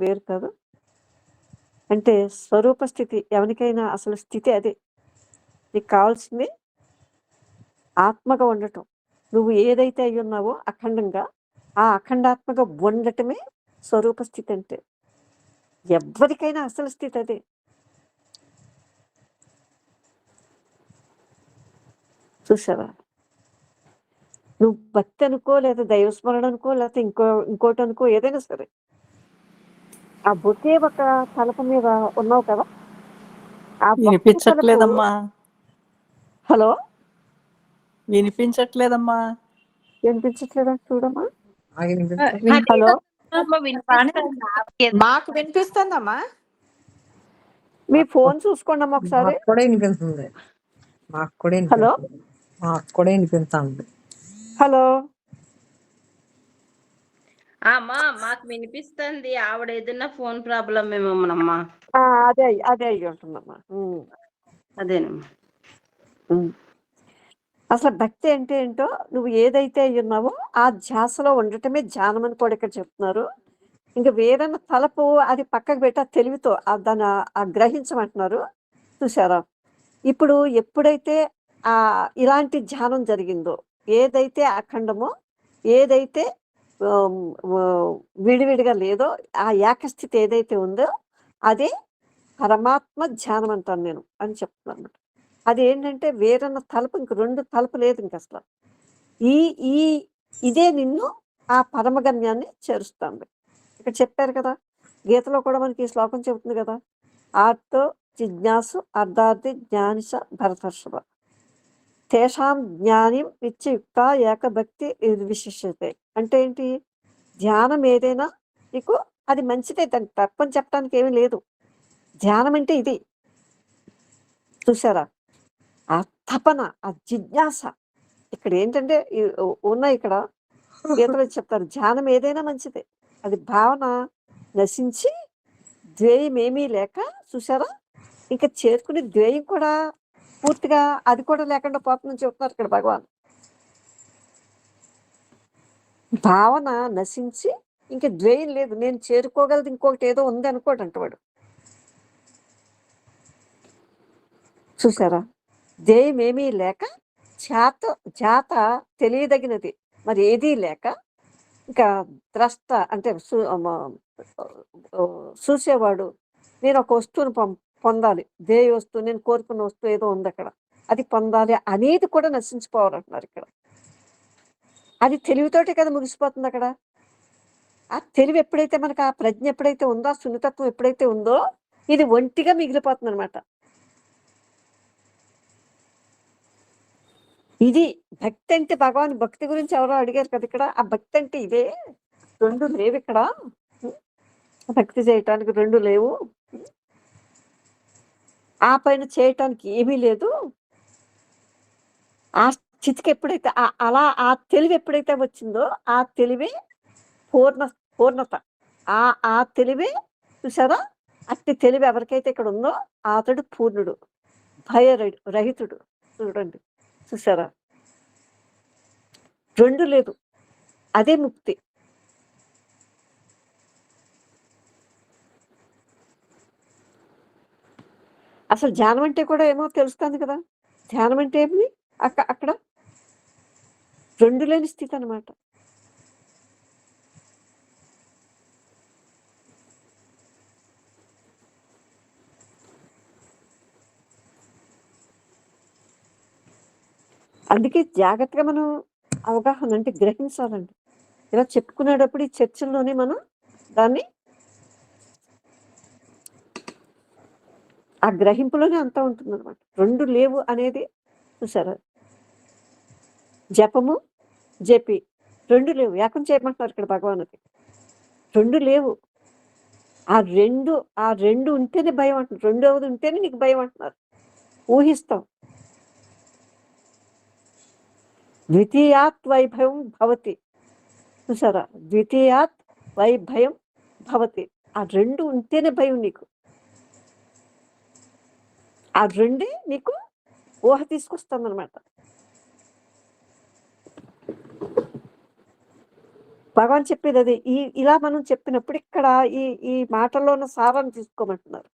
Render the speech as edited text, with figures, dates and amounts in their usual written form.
వేరు కాదు. అంటే స్వరూప స్థితి ఎవరికైనా అసలు స్థితి అదే. నీకు కావాల్సింది ఆత్మగా ఉండటం. నువ్వు ఏదైతే అయ్యున్నావో అఖండంగా, ఆ అఖండాత్మగా ఉండటమే స్వరూప స్థితి అంటే. ఎవ్వరికైనా అసలు స్థితి అదే. చూసావా? నువ్వు భక్తి అనుకో, లేదా దైవస్మరణ అనుకో, లేకపోతే ఇంకోటి అనుకో, ఏదైనా సరే. ఆ ఒకే ఒక తలపు మీద ఉన్నావు కదా! ఆ ఒక్క తలపు వినిపించట్లేదమ్మా. హలో? వినిపించట్లేదమ్మా. వినిపించట్లేదా చూడమ్మా? వినిపిస్తుంది. హలో? మాకు వినిపిస్తుందమ్మా. మీ ఫోన్ చూసుకోండి అమ్మా ఒకసారి. మాకు కూడా వినిపిస్తుంది. హలో? మాకు కూడా వినిపిస్తుంది. హలో? అమ్మా మాకు వినిపిస్తుంది. ఆవిడ ఏదైనా ఫోన్ ప్రాబ్లం ఏమోనమ్మా. అదే అదే అయ్యి ఉంటుందమ్మా. అదేనమ్మా. అసలు భక్తి అంటే ఏంటో, నువ్వు ఏదైతే అయ్యి ఉన్నావో ఆ ధ్యాసలో ఉండటమే ధ్యానం అని కూడా ఇక్కడ చెప్తున్నారు. ఇంకా వేరన్నా తలపు అది పక్కకు పెట్టి ఆ తెలివితో దాన్ని గ్రహించమంటున్నారు. చూసారా? ఇప్పుడు ఎప్పుడైతే ఇలాంటి ధ్యానం జరిగిందో, ఏదైతే అఖండమో, ఏదైతే విడివిడిగా లేదో, ఆ ఏకస్థితి ఏదైతే ఉందో అదే పరమాత్మ ధ్యానం అంటాను నేను అని చెప్తున్నాను. అది ఏంటంటే వేరన్న తలుపు, ఇంక రెండు తలుపు లేదు ఇంక అసలు. ఇదే నిన్ను ఆ పరమగమ్యాన్ని చేరుస్తుంది. ఇక్కడ చెప్పారు కదా, గీతలో కూడా మనకి ఈ శ్లోకం చెబుతుంది కదా, ఆర్తో జిజ్ఞాసు అర్ధార్థి జ్ఞానిష భరతర్షభ తేషాం జ్ఞానం నిత్యయుక్త ఏకభక్తి విశిష్యతే. అంటే ఏంటి? ధ్యానం ఏదైనా నీకు అది మంచిదే, దాన్ని తప్పని చెప్పడానికి ఏమీ లేదు. ధ్యానం అంటే ఇది. చూసారా? ఆ తపన, ఆ జిజ్ఞాస. ఇక్కడ ఏంటంటే ఉన్నాయి ఇక్కడ గీతలో చెప్తారు, ధ్యానం ఏదైనా మంచిదే. అది భావన నశించి ద్వేయం ఏమీ లేక, చూసారా, ఇంకా చేరుకునే ద్వేయం కూడా పూర్తిగా అది కూడా లేకుండా పోతుందని చెప్తున్నారు ఇక్కడ భగవాన్. భావన నశించి ఇంకా ద్వేయం లేదు, నేను చేరుకోగలదు ఇంకొకటి ఏదో ఉంది అనుకోడు అంటవాడు. చూసారా? ధ్యేయం ఏమీ లేక జాత తెలియదగినది మరి ఏదీ లేక, ఇంకా ద్రష్ట అంటే చూసేవాడు, నేను ఒక వస్తువుని పొందాలి, ధ్యేయ వస్తువు, నేను కోరుకున్న వస్తువు ఏదో ఉంది అక్కడ, అది పొందాలి అనేది కూడా నశించిపోవాలంటున్నారు ఇక్కడ. అది తెలివితోటే కదా ముగిసిపోతుంది అక్కడ. ఆ తెలివి ఎప్పుడైతే మనకు, ఆ ప్రజ్ఞ ఎప్పుడైతే ఉందో, ఆ సున్నితత్వం ఎప్పుడైతే ఉందో, ఇది ఒంటిగా మిగిలిపోతుంది అనమాట. ఇది భక్తి అంటే. భగవాన్ భక్తి గురించి ఎవరో అడిగారు కదా ఇక్కడ, ఆ భక్తి అంటే ఇదే. రెండు లేవు ఇక్కడ, భక్తి చేయటానికి రెండు లేవు, ఆ పైన చేయటానికి ఏమీ లేదు. ఆ స్థితికి ఎప్పుడైతే అలా ఆ తెలివి ఎప్పుడైతే వచ్చిందో, ఆ తెలివి పూర్ణత. ఆ తెలివి, చూసారా, అట్టి తెలివి ఎవరికైతే ఇక్కడ ఉందో అతడు పూర్ణుడు, భయరహితుడు. చూడండి, చూసారా? రెండు లేదు, అదే ముక్తి. అసలు ధ్యానం అంటే కూడా ఏమో తెలుస్తుంది కదా. ధ్యానం అంటే ఏమి? అక్కడ రెండు లేని స్థితి అనమాట. అందుకే జాగ్రత్తగా మనం అవగాహన అంటే గ్రహించాలండి. ఇలా చెప్పుకునేటప్పుడు ఈ చర్చల్లోనే మనం దాన్ని, ఆ గ్రహింపులోనే అంతా ఉంటుంది అనమాట. రెండు లేవు అనేది, చూసారా? జపము జపి రెండు లేవు, ఏకం చేయమంటున్నారు ఇక్కడ భగవానుడి. రెండు లేవు, ఆ రెండు ఉంటేనే భయం అంటున్నారు. రెండవది ఉంటేనే నీకు భయం అంటున్నారు. ఊహిస్తాం. ద్వితీయాత్ వైభవం భవతి. చూసారా? ద్వితీయాత్ వైభయం భవతి. ఆ రెండు ఉంటేనే భయం నీకు. ఆ రెండే నీకు ఊహ తీసుకొస్తుందన్నమాట. భగవాన్ చెప్పేదదే. ఇలా మనం చెప్పినప్పుడు ఇక్కడ ఈ ఈ మాటల్లో ఉన్న సారాన్ని తీసుకోమంటున్నారు.